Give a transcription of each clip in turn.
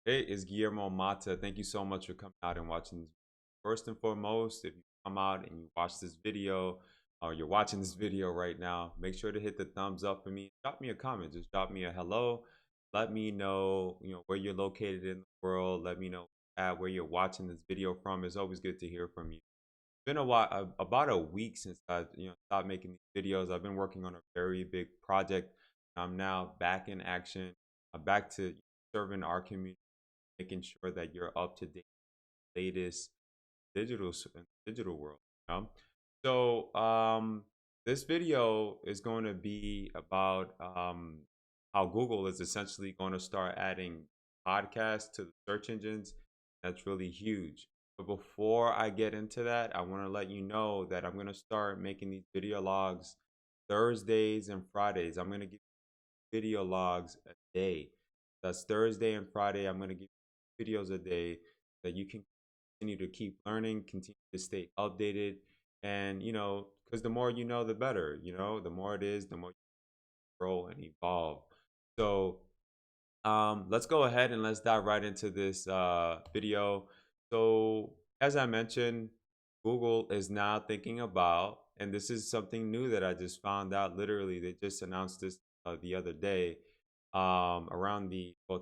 Hey, it's Guillermo Mata. Thank you so much for coming out and watching this. First and foremost, if you come out and you watch this video, or you're watching this video right now, make sure to hit the thumbs up for me. Drop me a comment. Just drop me a hello. Let me know, where you're located in the world. Let me know where you're watching this video from. It's always good to hear from you. It's been a while, about a week since I, stopped making these videos. I've been working on a very big project. I'm now back in action. I'm back to serving our community, making sure that you're up to date, latest digital world. You know? So this video is going to be about how Google is essentially going to start adding podcasts to the search engines. That's really huge. But before I get into that, I want to let you know that I'm going to start making these video logs Thursdays and Fridays. I'm going to give video logs a day. That's Thursday and Friday. I'm going to give videos a day that you can continue to keep learning, continue to stay updated. And, because the more you know, the better, the more it is, the more you grow and evolve. So let's go ahead and let's dive right into this video. So as I mentioned, Google is now thinking about, and this is something new that I just found out. Literally, they just announced this the other day. Around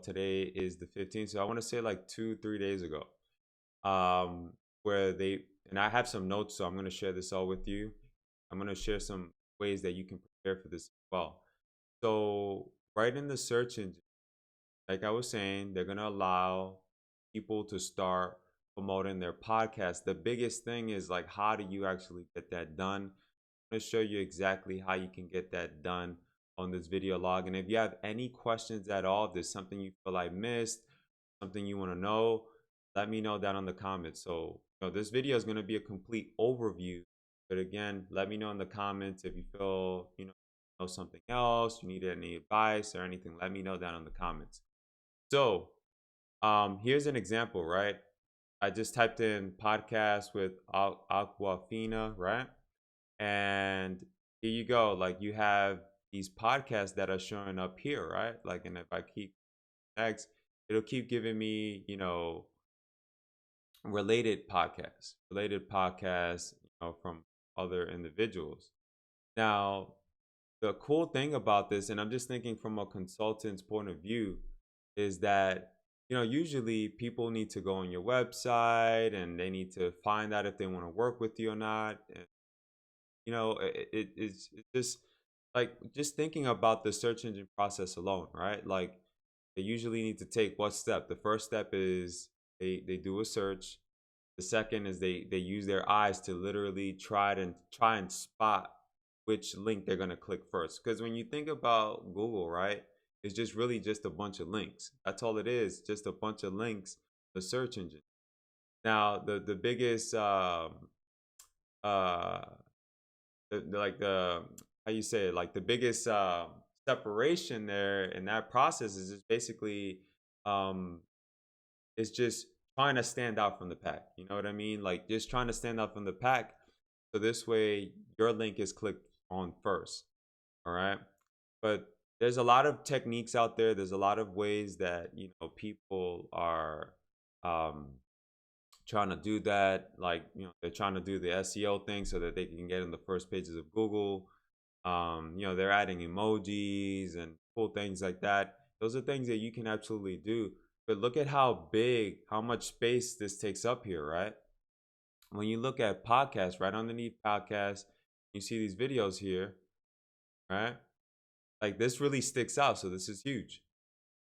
today is the 15th, so I want to say like 2-3 days ago. Where they, and I have some notes, so I'm going to share this all with you. I'm going to share some ways that you can prepare for this as well. So right in the search engine, like I was saying, they're going to allow people to start promoting their podcast. The biggest thing is, like, how do you actually get that done? I'm going to show you exactly how you can get that done on this video log. And if you have any questions at all, if there's something you feel I missed, something you want to know, let me know down in the comments. So, this video is going to be a complete overview. But again, let me know in the comments if you feel, know something else, you need any advice or anything, let me know down in the comments. So here's an example, right? I just typed in podcast with Aquafina, right? And here you go. Like, you have these podcasts that are showing up here, right? Like, and if I keep next, it'll keep giving me, related podcasts, from other individuals. Now, the cool thing about this, and I'm just thinking from a consultant's point of view, is that usually people need to go on your website and they need to find out if they want to work with you or not. And it's just like, just thinking about the search engine process alone, right? Like, they usually need to take what step? The first step is they do a search. The second is they use their eyes to literally try and spot which link they're gonna click first. Because when you think about Google, right, it's just really just a bunch of links. That's all it is, just a bunch of links. The search engine. Now, the biggest uh like the how you say it, like the biggest separation there in that process is just basically um it's just trying to stand out from the pack. You know what I mean? Like, just trying to stand out from the pack. So this way your link is clicked on first. All right. But there's a lot of techniques out there. There's a lot of ways that, people are um, trying to do that. Like, they're trying to do the SEO thing so that they can get in the first pages of Google. They're adding emojis and cool things like that. Those are things that you can absolutely do. But look at how much space this takes up here, right? When you look at podcasts, right underneath podcasts, you see these videos here, right? Like, this really sticks out. So this is huge.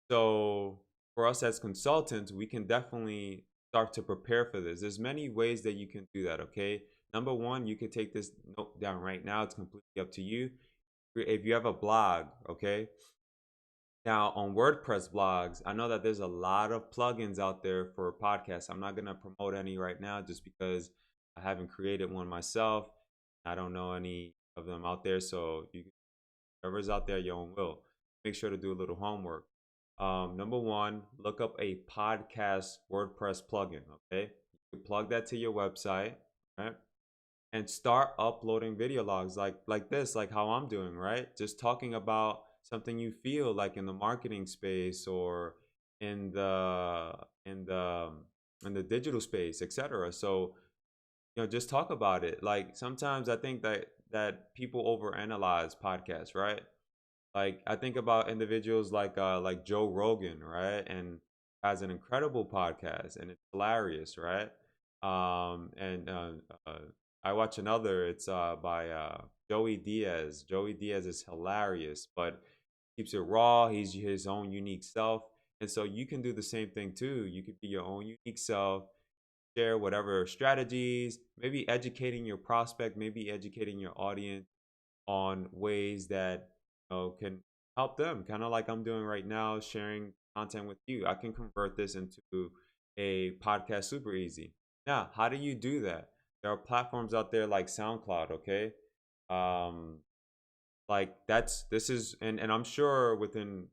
So for us as consultants, we can definitely start to prepare for this. There's many ways that you can do that, okay? Number one, you can take this note down right now. It's completely up to you. If you have a blog, okay? Now, on WordPress blogs, I know that there's a lot of plugins out there for podcasts. I'm not going to promote any right now just because I haven't created one myself. I don't know any of them out there. So whoever's out there, your own will. Make sure to do a little homework. Number one, look up a podcast WordPress plugin. Okay, you can plug that to your website, right? And start uploading video logs like this, like how I'm doing, right? Just talking about something you feel like in the marketing space or in the in the in the digital space, etc. So just talk about it. Like sometimes I think that people overanalyze podcasts, right? Like I think about individuals like Joe Rogan, right? And has an incredible podcast and it's hilarious, right? And uh, I watch another. It's by Joey Diaz. Joey Diaz is hilarious, but keeps it raw. He's his own unique self, and so you can do the same thing too. You could be your own unique self, share whatever strategies, maybe educating your prospect, maybe educating your audience on ways that can help them, kind of like I'm doing right now, sharing content with you. I can convert this into a podcast super easy. Now, how do you do that? There are platforms out there like SoundCloud, okay? um like this is, and I'm sure within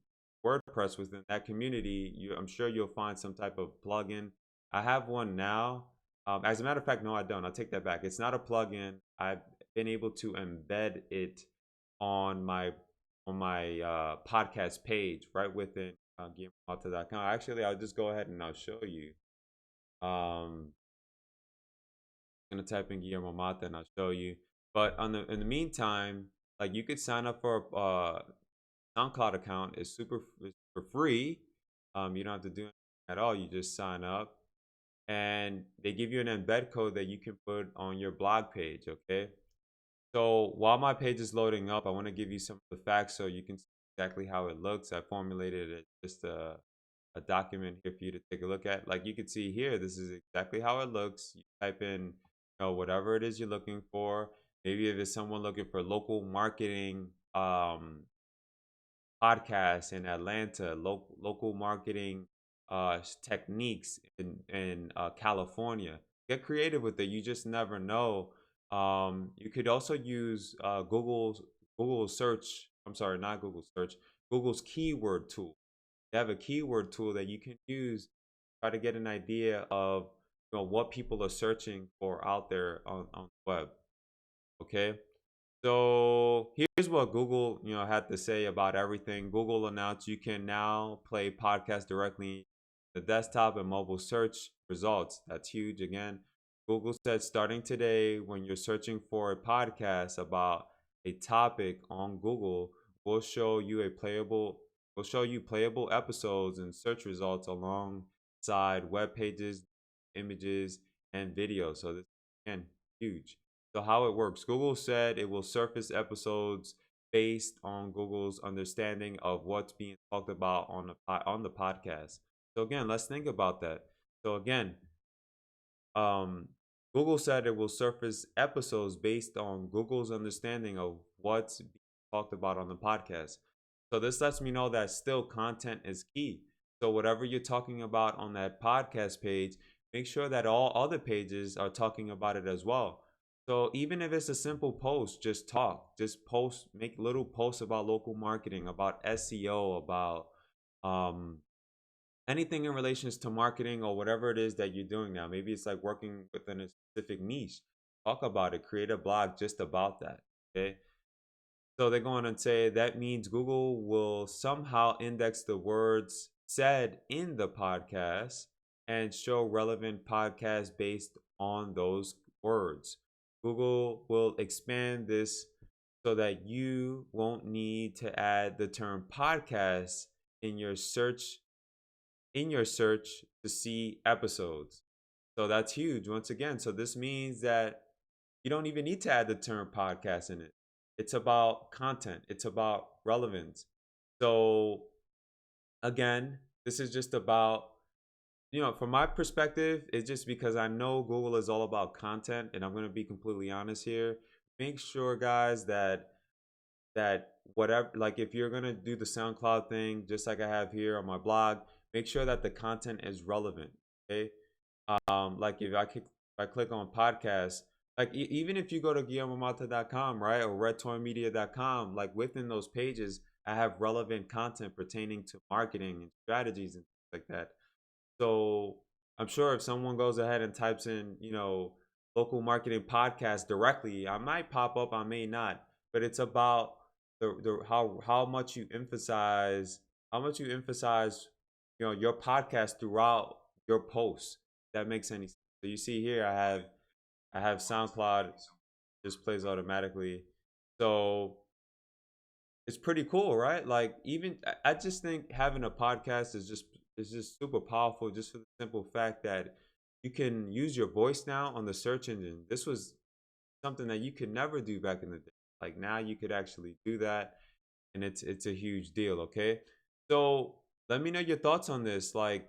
WordPress, within that community, I'm sure you'll find some type of plugin. I have one now. As a matter of fact, no, I don't. I'll take that back. It's not a plugin. I've been able to embed it on my podcast page right within GuillermoMalta.com. Actually, I'll just go ahead and I'll show you. I'm gonna type in Guillermo Mata and I'll show you. But in the meantime, like you could sign up for a SoundCloud account. It's for free. You don't have to do anything at all. You just sign up, and they give you an embed code that you can put on your blog page. Okay. So while my page is loading up, I want to give you some of the facts so you can see exactly how it looks. I formulated it just a document here for you to take a look at. Like you can see here, this is exactly how it looks. You type in, whatever it is you're looking for. Maybe if it's someone looking for local marketing podcasts in Atlanta, local marketing techniques in California. Get creative with it. You just never know. You could also use Google search. I'm sorry, not Google search. Google's keyword tool. They have a keyword tool that you can use, try to get an idea of what people are searching for out there on the web. Okay. So here's what Google, had to say about everything. Google announced you can now play podcasts directly the desktop and mobile search results. That's huge. Again, Google said starting today, when you're searching for a podcast about a topic on Google, we'll show you playable episodes and search results alongside web pages, images, and videos. So this again huge. So how it works, Google said it will surface episodes based on Google's understanding of what's being talked about on the podcast. So again, let's think about that. So again, um, Google said it will surface episodes based on Google's understanding of what's being talked about on the podcast. So this lets me know that still content is key. So whatever you're talking about on that podcast page, make sure that all other pages are talking about it as well. So even if it's a simple post, just talk, just post, make little posts about local marketing, about SEO, about um, anything in relations to marketing or whatever it is that you're doing now. Maybe it's like working within a specific niche. Talk about it, create a blog just about that. Okay. So they're going to say that means Google will somehow index the words said in the podcast and show relevant podcasts based on those words. Google will expand this so that you won't need to add the term podcast in your search to see episodes. So that's huge once again. So this means that you don't even need to add the term podcast in it. It's about content, it's about relevance. So again, this is just about, from my perspective, it's just because I know Google is all about content, and I'm going to be completely honest here. Make sure, guys, that whatever, like if you're going to do the SoundCloud thing, just like I have here on my blog, make sure that the content is relevant. Okay. Like if I click on podcasts, like even if you go to guillermomata.com, right, or redtoymedia.com, like within those pages, I have relevant content pertaining to marketing and strategies and things like that. So I'm sure if someone goes ahead and types in, local marketing podcast directly, I might pop up, I may not, but it's about the how much you emphasize your podcast throughout your posts. That makes any sense. So you see here, I have SoundCloud, just plays automatically. So it's pretty cool, right? Like even I just think having a podcast is just super powerful, just for the simple fact that you can use your voice now on the search engine. This was something that you could never do back in the day. Like now you could actually do that, and it's a huge deal. Okay, so let me know your thoughts on this. Like,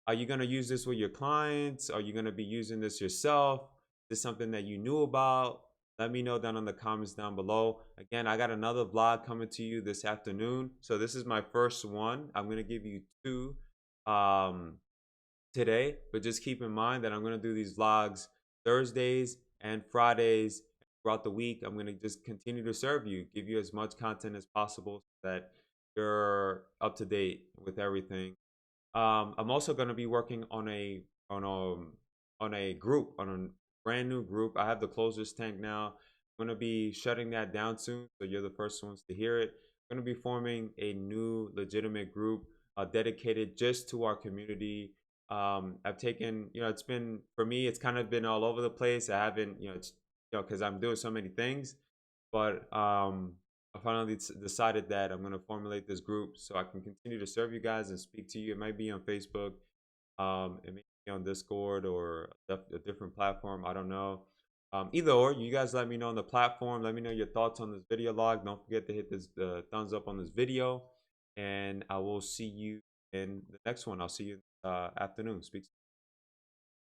are you gonna use this with your clients? Are you gonna be using this yourself? Is this something that you knew about? Let me know down in the comments down below. Again, I got another vlog coming to you this afternoon. So this is my first one. I'm gonna give you two today, but just keep in mind that I'm gonna do these vlogs Thursdays and Fridays throughout the week. I'm gonna just continue to serve you, give you as much content as possible so that you're up to date with everything. I'm also going to be working on a group, on a brand new group. I have the closers tank now. I'm going to be shutting that down soon, so you're the first ones to hear it. I'm going to be forming a new legitimate group dedicated just to our community. I've taken, it's been for me, it's kind of been all over the place. I haven't, it's because I'm doing so many things, but I finally decided that I'm going to formulate this group so I can continue to serve you guys and speak to you. It might be on Facebook, it may be on Discord or a different platform. I don't know. Either or, you guys let me know on the platform. Let me know your thoughts on this video log. Don't forget to hit this thumbs up on this video, and I will see you in the next one. I'll see you afternoon. Speak.